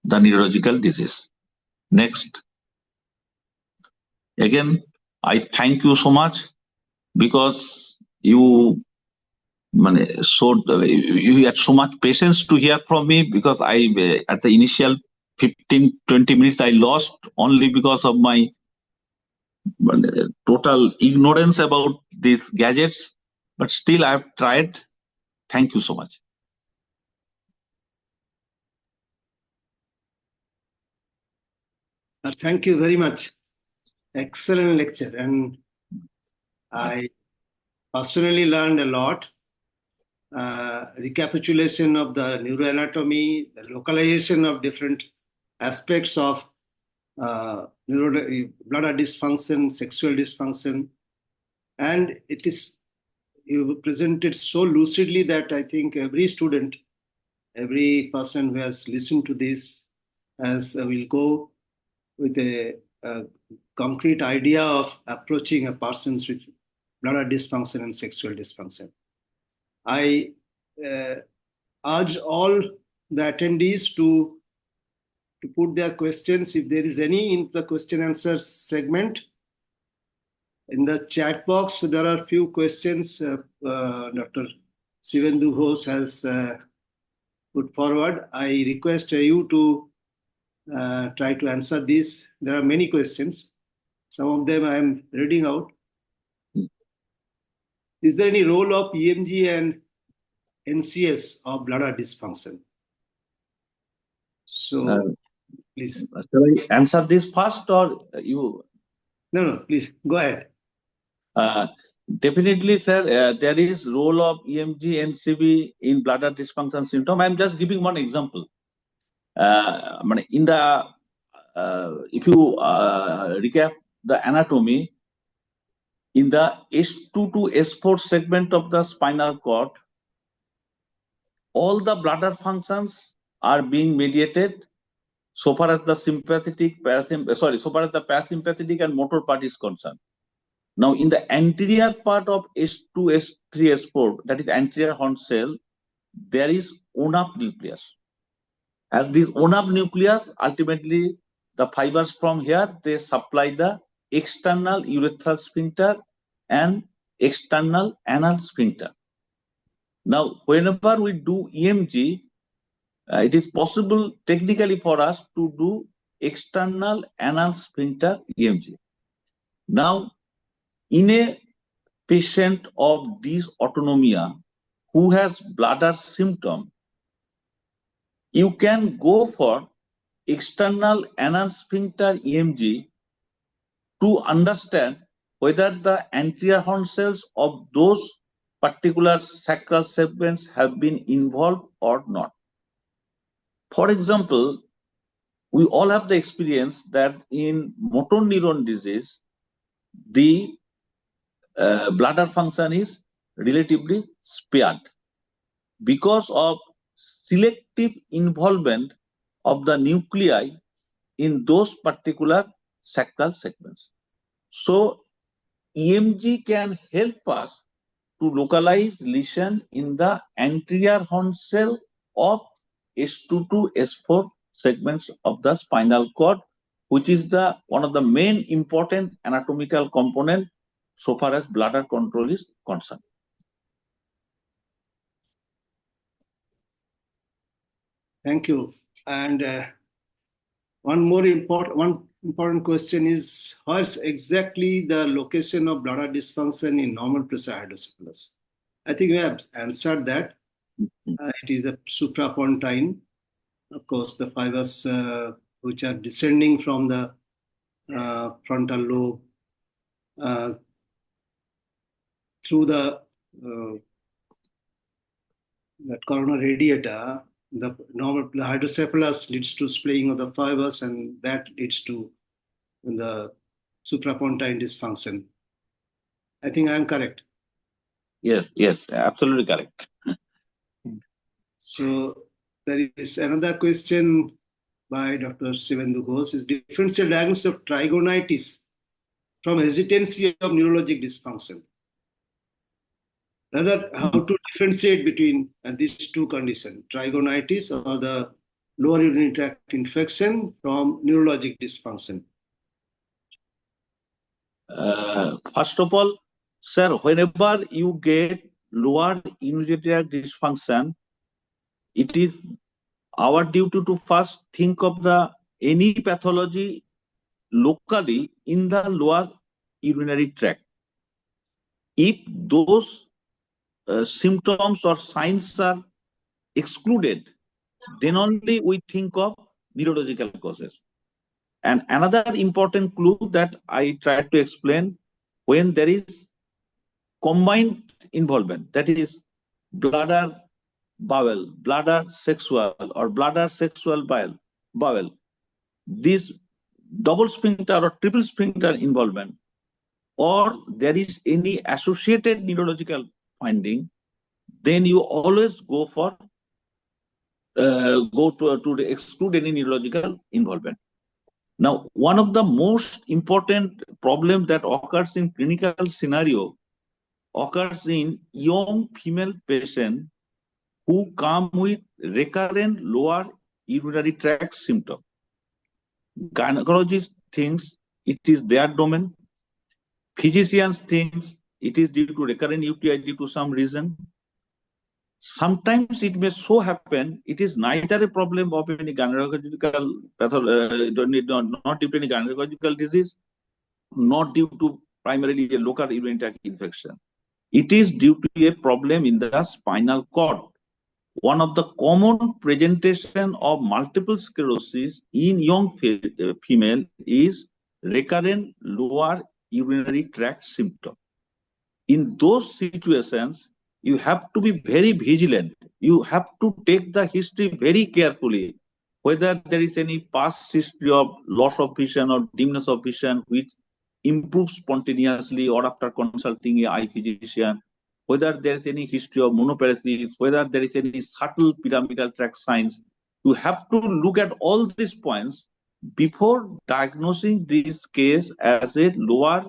C: the neurological disease. Next. Again, I thank you so much because you had so much patience to hear from me, because I at the initial 15-20 minutes I lost only because of my total ignorance about these gadgets, but still I have tried. Thank you so much.
B: Thank you very much. Excellent lecture. And I personally learned a lot. Recapitulation of the neuroanatomy, the localization of different aspects of bladder dysfunction, sexual dysfunction. And it is, you presented so lucidly that I think every student, every person who has listened to this will go with a concrete idea of approaching a person with bladder dysfunction and sexual dysfunction. I urge all the attendees to put their questions, if there is any, in the question answer segment. In the chat box, there are few questions Dr. Shivendu Ghosh has put forward. I request you to try to answer these. There are many questions. Some of them I am reading out. Is there any role of EMG and NCS of bladder dysfunction? So, please.
C: Shall I answer this first or you?
B: No, please go ahead.
C: Definitely, sir, there is role of EMG, NCB in bladder dysfunction symptom. I'm just giving one example. In the if you recap the anatomy, in the S2 to S4 segment of the spinal cord, all the bladder functions are being mediated so far as the so far as the parasympathetic and motor part is concerned. Now, in the anterior part of S2, S3, S4, that is anterior horn cell, there is ONAP nucleus. And this ONAP nucleus, ultimately, the fibers from here, they supply the external urethral sphincter and external anal sphincter. Now, whenever we do EMG, it is possible technically for us to do external anal sphincter EMG. Now, in a patient of dysautonomia who has bladder symptom, you can go for external anal sphincter EMG to understand whether the anterior horn cells of those particular sacral segments have been involved or not. For example, we all have the experience that in motor neuron disease, the bladder function is relatively spared because of selective involvement of the nuclei in those particular sacral segments. So EMG can help us to localize lesion in the anterior horn cell of S2 to S4 segments of the spinal cord, which is the one of the main important anatomical component so far as bladder control is concerned.
B: Thank you. And one important question is, where's exactly the location of bladder dysfunction in normal pressure hydrocephalus? I think we have answered that. It is the suprapontine, of course, the fibers which are descending from the frontal lobe through the that coronary radiator. The hydrocephalus leads to splaying of the fibers, and that leads to the suprapontine dysfunction. I think I am correct.
C: Yes, absolutely correct.
B: So there is another question by Dr. Shivendu Ghosh: is differential diagnosis of trigonitis from hesitancy of neurologic dysfunction? Rather, how to differentiate between these two conditions, trigonitis or the lower urinary tract infection from neurologic dysfunction?
C: First of all, sir, whenever you get lower urinary tract dysfunction, it is our duty to first think of any pathology locally in the lower urinary tract. If those symptoms or signs are excluded, then only we think of neurological causes. And another important clue that I tried to explain, when there is combined involvement, that is bladder bowel, bladder sexual, or bladder sexual bowel, this double sphincter or triple sphincter involvement, or there is any associated neurological finding, then you always go for to exclude any neurological involvement. Now, one of the most important problems that occurs in clinical scenario occurs in young female patients who come with recurrent lower urinary tract symptom. Gynecologist thinks it is their domain. Physicians think it is due to recurrent UTI due to some reason. Sometimes it may so happen it is neither a problem of any gynecological not due to any gynecological disease, not due to primarily a local urinary tract infection. It is due to a problem in the spinal cord. One of the common presentation of multiple sclerosis in young female is recurrent lower urinary tract symptom. In those situations, you have to be very vigilant. You have to take the history very carefully, whether there is any past history of loss of vision or dimness of vision which improves spontaneously or after consulting an eye physician, whether there is any history of monoparesis, whether there is any subtle pyramidal tract signs. You have to look at all these points before diagnosing this case as a lower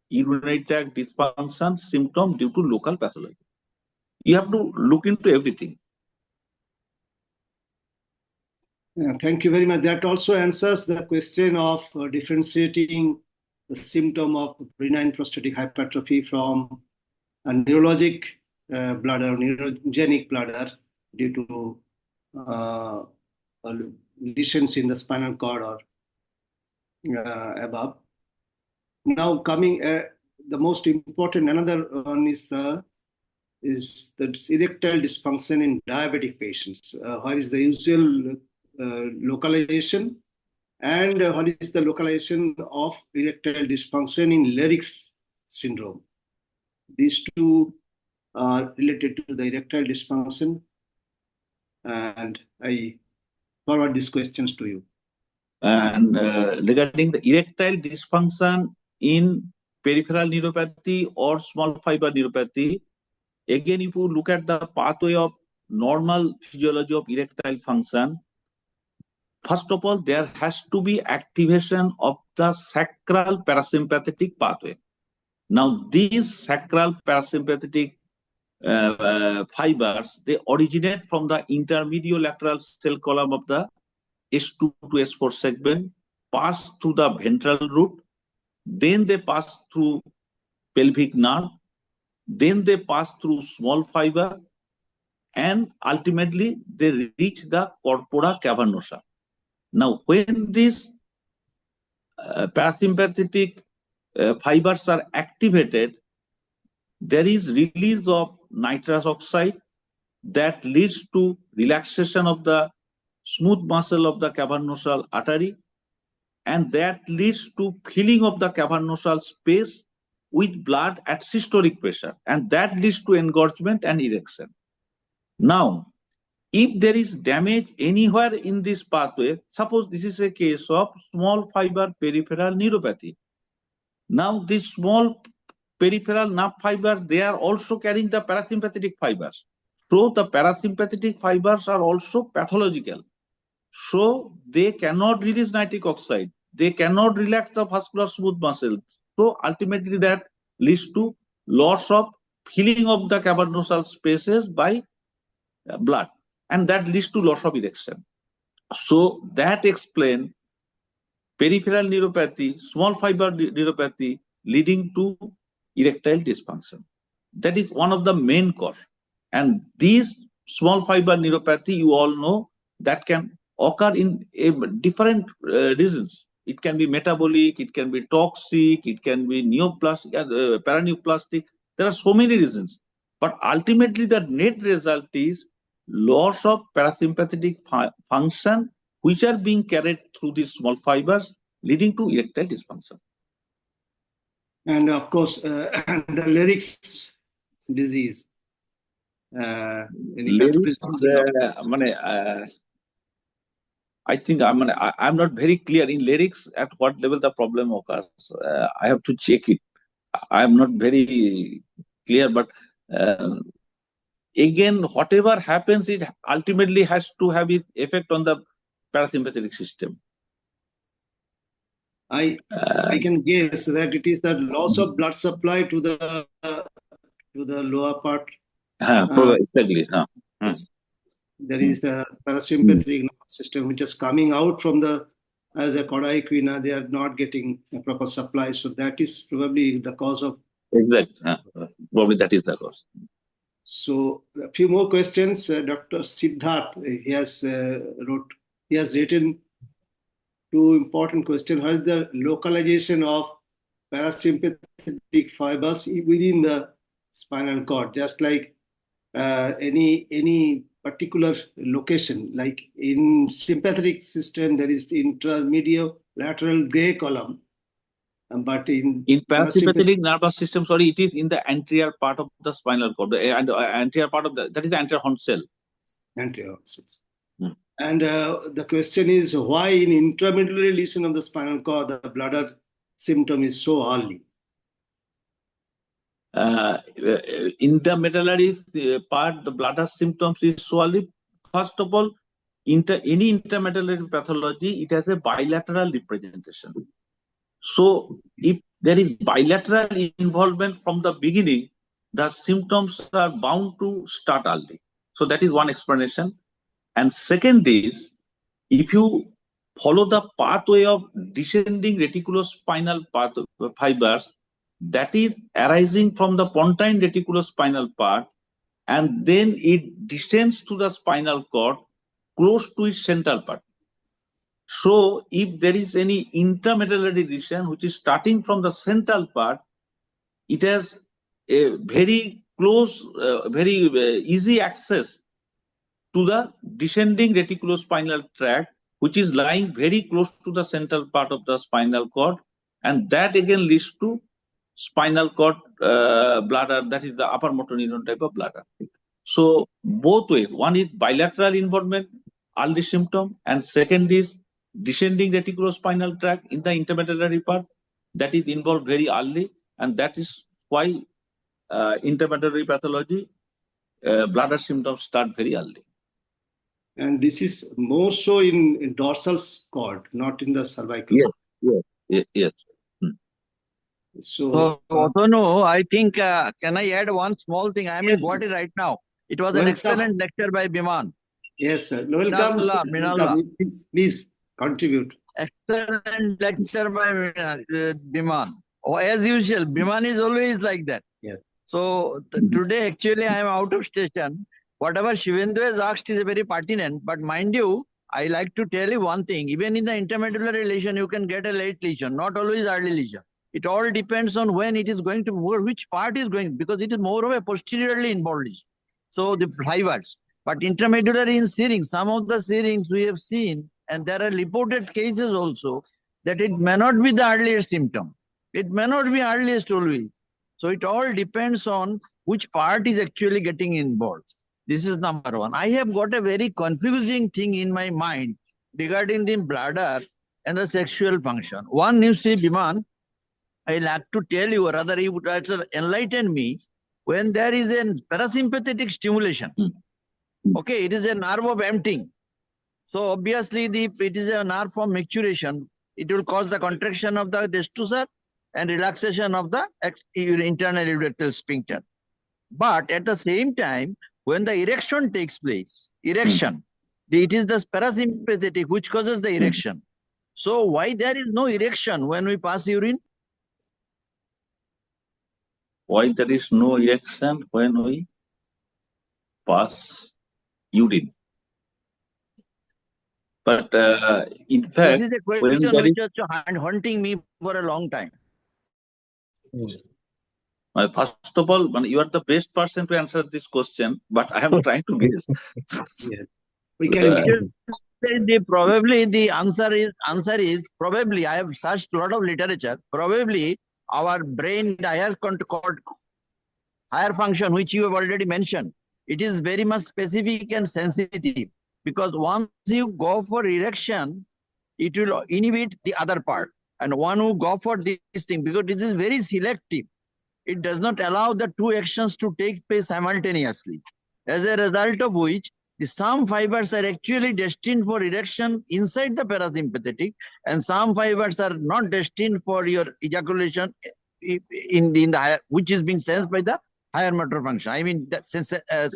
C: urinary tract dysfunction symptom due to local pathology. You have to look into everything.
B: Thank you very much. That also answers the question of differentiating the symptom of benign prostatic hypertrophy from a neurologic bladder, neurogenic bladder due to lesions in the spinal cord or above. Now coming, the most important, another one is the erectile dysfunction in diabetic patients. What is the usual localization, and what is the localization of erectile dysfunction in Leydig's syndrome? These two are related to the erectile dysfunction, and I forward these questions to you.
C: And regarding the erectile dysfunction in peripheral neuropathy or small fiber neuropathy, again, if you look at the pathway of normal physiology of erectile function, first of all, there has to be activation of the sacral parasympathetic pathway. Now, these sacral parasympathetic fibers, they originate from the intermediolateral cell column of the S2 to S4 segment, pass through the ventral root, then they pass through pelvic nerve, then they pass through small fiber, and ultimately they reach the corpora cavernosa. Now, when these parasympathetic fibers are activated, there is release of nitrous oxide that leads to relaxation of the smooth muscle of the cavernosal artery, and that leads to filling of the cavernosal space with blood at systolic pressure, and that leads to engorgement and erection. Now, if there is damage anywhere in this pathway, suppose this is a case of small fiber peripheral neuropathy. Now, these small peripheral nerve fibers, they are also carrying the parasympathetic fibers. So the parasympathetic fibers are also pathological. So they cannot release nitric oxide. They cannot relax the vascular smooth muscles. So ultimately that leads to loss of filling of the cavernosal spaces by blood, and that leads to loss of erection. So that explains peripheral neuropathy, small fiber neuropathy leading to erectile dysfunction. That is one of the main cause. And these small fiber neuropathy, you all know, that can occur in different reasons. It can be metabolic, it can be toxic, it can be neoplastic, paraneoplastic. There are so many reasons. But ultimately, the net result is loss of parasympathetic function, which are being carried through these small fibers, leading to erectile dysfunction.
B: And of course, the Leydig's disease.
C: I think I'm not very clear in Leydig's at what level the problem occurs. I have to check it. I'm not very clear, but again, whatever happens, it ultimately has to have its effect on the parasympathetic system.
B: I can guess that it is the loss of blood supply to the lower part.
C: Exactly.
B: There is the parasympathetic nervous system which is coming out from the as a Kodai Quina, they are not getting a proper supply. So that is probably the cause of.
C: Exactly. Probably that is the cause.
B: So a few more questions. Dr. Siddharth, he has written two important questions. How is the localization of parasympathetic fibers within the spinal cord? Just like any particular location, like in sympathetic system, there is intermediolateral gray column. But in
C: parasympathetic nervous system, sorry, it is in the anterior part of the spinal cord, anterior part of that is the anterior horn cell.
B: Anterior cells. And the question is, why in intramedullary lesion of the spinal cord, the bladder symptom is so early?
C: Intermedullary part, the bladder symptoms is so early. First of all, any intermedullary pathology, it has a bilateral representation. So if there is bilateral involvement from the beginning, the symptoms are bound to start early. So that is one explanation. And second is, if you follow the pathway of descending reticulospinal fibers, that is arising from the pontine reticulospinal part, and then it descends to the spinal cord close to its central part. So if there is any intermedullary lesion which is starting from the central part, it has a very close, easy access to the descending reticulospinal tract, which is lying very close to the central part of the spinal cord, and that again leads to spinal cord bladder, that is the upper motor neuron type of bladder. So both ways, one is bilateral involvement, early symptom, and second is descending reticulospinal tract in the intermedullary part, that is involved very early, and that is why intermedullary pathology, bladder symptoms start very early.
B: And this is more so in dorsal cord, not in the cervical.
C: Yes.
B: So,
D: I think, can I add one small thing? I haven't got it right now. It was an excellent lecture by Biman.
B: Yes, sir. Welcome. Please contribute.
D: Excellent lecture by Biman. As usual, Biman is always like that.
B: Yes.
D: So today, actually, I am out of station. Whatever Shivendu has asked is very pertinent. But mind you, I like to tell you one thing. Even in the intermedullary lesion, you can get a late lesion, not always early lesion. It all depends on when it is going to move, which part is going, because it is more of a posteriorly involved lesion. So the fibers. But intermedullary in syrinx, some of the syrinx we have seen, and there are reported cases also, that it may not be the earliest symptom. It may not be earliest always. So it all depends on which part is actually getting involved. This is number one. I have got a very confusing thing in my mind regarding the bladder and the sexual function. One, you see, Biman, I like to tell you, or rather you would enlighten me, when there is a parasympathetic stimulation, okay, it is a nerve of emptying. So obviously, it is a nerve for micturition. It will cause the contraction of the destrusor and relaxation of the internal urethral sphincter. But at the same time, when the erection takes place, it is the parasympathetic which causes the erection. So why there is no erection when we pass urine?
C: Why there is no erection when we pass urine? But in fact,
D: this is a question which has been haunting me for a long time.
C: First of all, you are the best person to answer this question, but I am trying to guess.
B: Yes. We can
D: probably the answer is probably, I have searched a lot of literature, probably our brain higher function, which you have already mentioned, it is very much specific and sensitive, because once you go for erection, it will inhibit the other part. And one who go for this thing, because this is very selective. It does not allow the two actions to take place simultaneously. As a result of which, some fibers are actually destined for erection inside the parasympathetic, and some fibers are not destined for your ejaculation in the higher, which is being sensed by the higher motor function. I mean, that center. The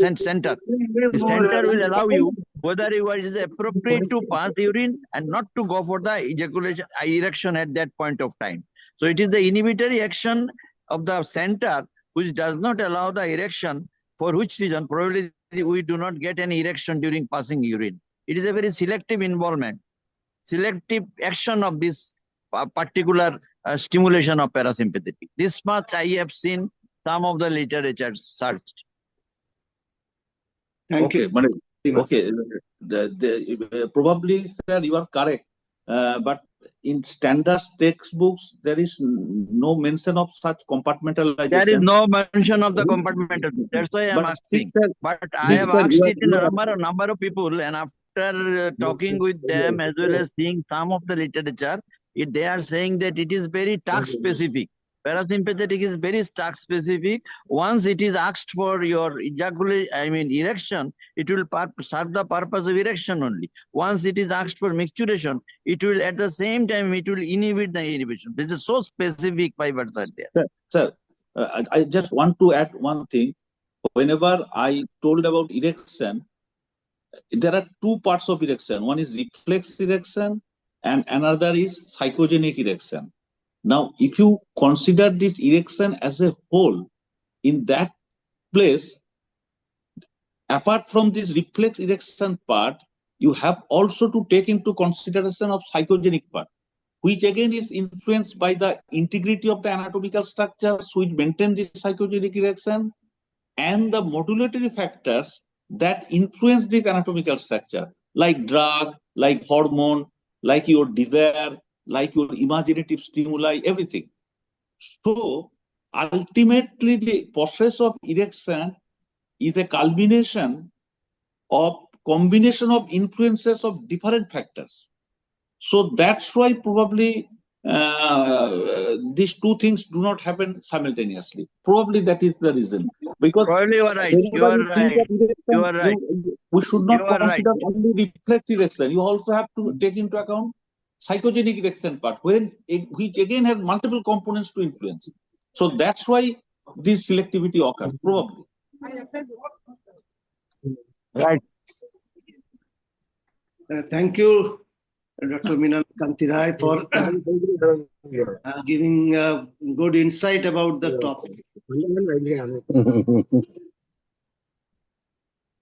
D: center will allow you whether it is appropriate to pass urine and not to go for the erection at that point of time. So it is the inhibitory action of the center which does not allow the erection, for which reason probably we do not get any erection during passing urine. It is a very selective involvement, selective action of this particular stimulation of parasympathetic. This much I have seen some of the literature searched.
B: Thank you.
C: Okay, probably, sir, you are correct. But in standard textbooks, there is no mention of such compartmentalization.
D: There is no mention of the compartmentalization. That's why I am asking. But I have asked it in a number of people, and after talking with them as well as seeing some of the literature, they are saying that it is very task specific. Parasympathetic is very task specific. Once it is asked for your erection, it will serve the purpose of erection only. Once it is asked for micturition, it will at the same time it will inhibit the inhibition. This is so specific fibers are there.
C: Sir, I just want to add one thing. Whenever I told about erection, there are two parts of erection. One is reflex erection and another is psychogenic erection. Now, if you consider this erection as a whole, in that place, apart from this reflex erection part, you have also to take into consideration of psychogenic part, which again is influenced by the integrity of the anatomical structures which maintain this psychogenic erection and the modulatory factors that influence this anatomical structure, like drug, like hormone, like your desire, like your imaginative stimuli, everything. So ultimately the process of erection is a culmination of combination of influences of different factors. So that's why probably these two things do not happen simultaneously. Probably that is the reason. Because
D: probably you are right. You are right. You are right.
C: We should not consider only reflex erection. You also have to take into account psychogenic erection part, which again has multiple components to influence. So that's why this selectivity occurs, probably.
D: Right.
B: Thank you, Dr. Minal Kantirai, for giving good insight about the topic.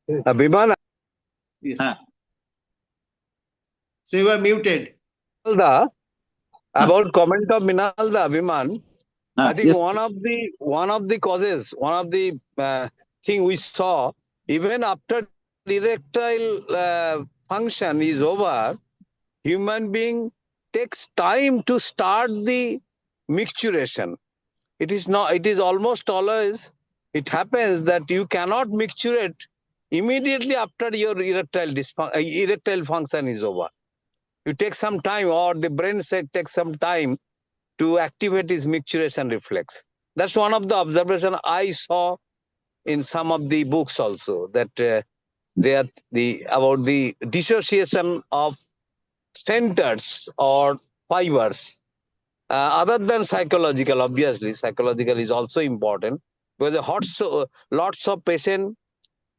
E: Biman,
B: Yes. So you are muted.
E: about comment of Minalda, Biman, I think
C: yes.
E: one of the causes, one of the thing we saw, even after erectile function is over, human being takes time to start the micturiation. It is almost always, it happens that you cannot micturate immediately after your erectile function is over. You take some time, or the brain takes some time to activate its micturiation reflex. That's one of the observations I saw in some of the books also, that about the dissociation of centers or fibers. Other than psychological, obviously, psychological is also important, because lots of patient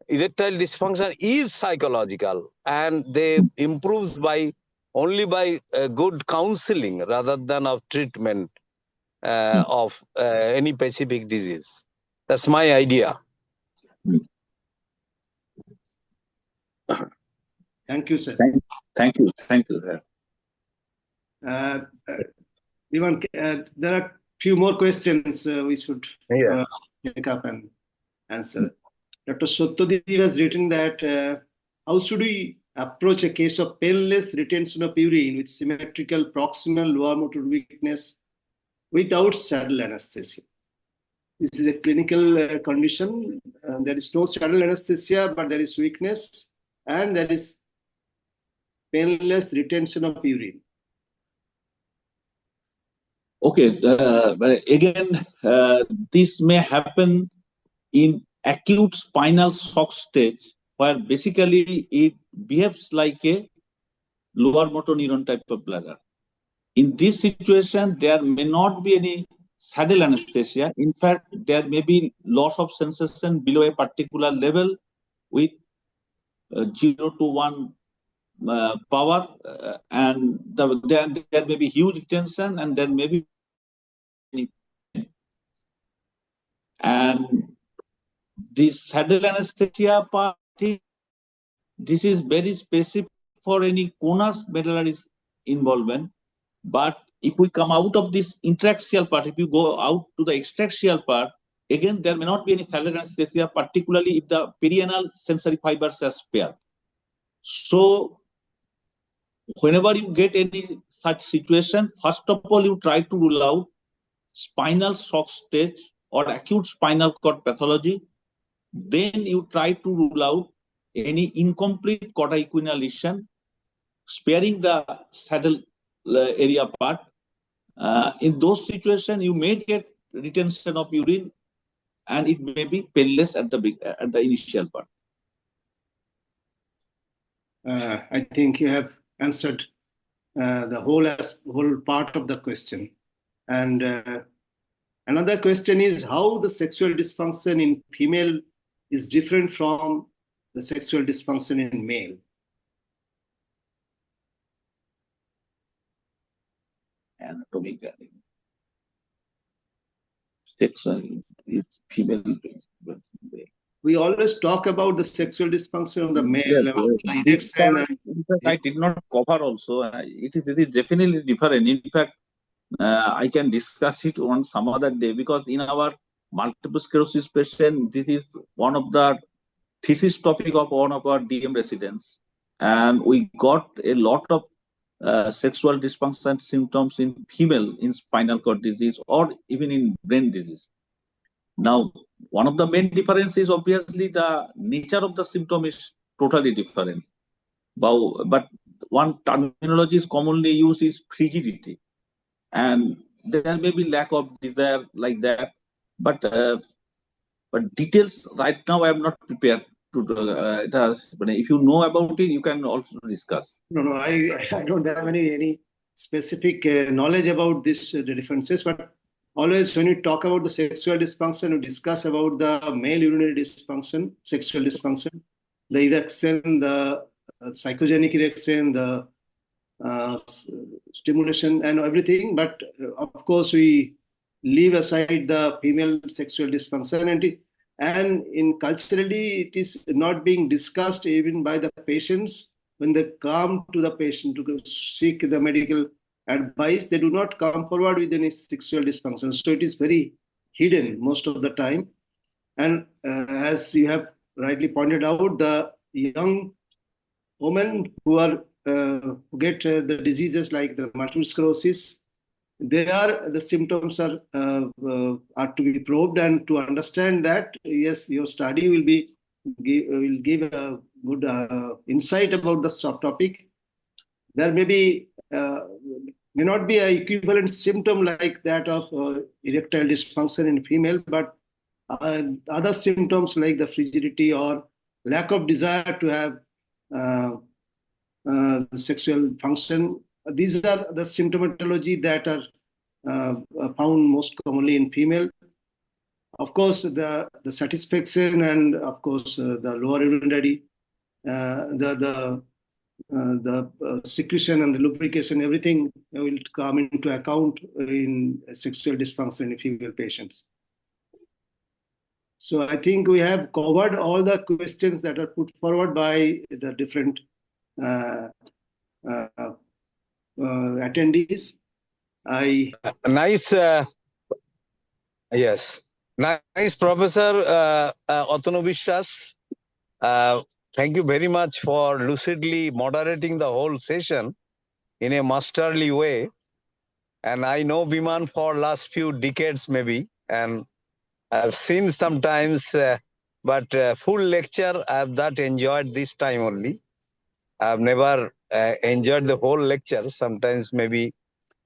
E: erectile dysfunction is psychological, and they improves only by good counseling rather than of treatment of any specific disease. That's my idea.
B: Thank you, sir.
C: Thank you, sir.
B: Even there are few more questions we should take up and answer. Dr. Satydeep has written that how should we approach a case of painless retention of urine with symmetrical proximal lower motor weakness without saddle anesthesia? This is a clinical condition. There is no saddle anesthesia, but there is weakness and there is painless retention of urine.
C: Okay, but again, this may happen in acute spinal shock stage, where basically it behaves like a lower motor neuron type of bladder. In this situation, there may not be any saddle anesthesia. In fact, there may be loss of sensation below a particular level with 0 to 1 power, and there may be huge retention, and there may be. And this saddle anesthesia part, this is very specific for any conus medullary involvement. But if we come out of this intraxial part, if you go out to the extraxial part, again, there may not be any saddle anesthesia, particularly if the perianal sensory fibers are spared. So, whenever you get any such situation, first of all, you try to rule out spinal shock stage or acute spinal cord pathology. Then you try to rule out any incomplete coda-equina lesion, sparing the saddle area part. In those situations, you may get retention of urine, and it may be painless at the initial part.
B: I think you have answered the whole part of the question. And another question is how the sexual dysfunction in female is different from the sexual dysfunction in male.
C: Anatomically, sexual is female.
B: We always talk about the sexual dysfunction of the male.
C: Yes,
B: about the erection
C: I did not cover also. It is definitely different. In fact, I can discuss it on some other day, because in our multiple sclerosis patient, this is one of the thesis topic of one of our DM residents, and we got a lot of sexual dysfunction symptoms in female in spinal cord disease or even in brain disease. Now, one of the main differences is obviously the nature of the symptom is totally different. But one terminology is commonly used is frigidity, and there may be lack of desire like that. But details right now I am not prepared to. But if you know about it, you can also discuss.
B: No, I don't have any specific knowledge about this the differences, but always when you talk about the sexual dysfunction, you discuss about the male urinary dysfunction, sexual dysfunction, the erection, the psychogenic erection, the stimulation and everything. But of course, we leave aside the female sexual dysfunction, and in culturally, it is not being discussed even by the patients. When they come to the patient to seek the medical advice, they do not come forward with any sexual dysfunction. So it is very hidden most of the time. And as you have rightly pointed out, the young women who get the diseases like the multiple sclerosis, the symptoms are to be probed, and to understand that, yes, your study will give a good insight about the subtopic. There may not be an equivalent symptom like that of erectile dysfunction in female, but other symptoms like the frigidity or lack of desire to have sexual function. These are the symptomatology that are found most commonly in female. Of course, the satisfaction and of course the lower urinary, the secretion and the lubrication, everything will come into account in sexual dysfunction in female patients. So I think we have covered all the questions that are put forward by the different attendees.
E: Nice, yes, nice, Professor Atanu Vishwas. Thank you very much for lucidly moderating the whole session in a masterly way. And I know Biman for last few decades maybe, and I've seen sometimes, but full lecture I've not enjoyed this time only. I've never enjoyed the whole lecture. Sometimes maybe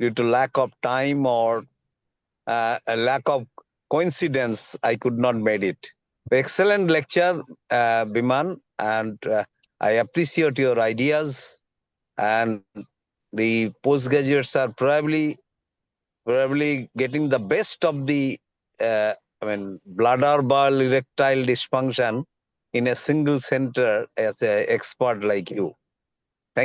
E: due to lack of time or a lack of coincidence, I could not make it. Excellent lecture, Biman, and I appreciate your ideas. And the postgraduates are probably probably getting the best of the, bladder ball erectile dysfunction in a single center as an expert like you.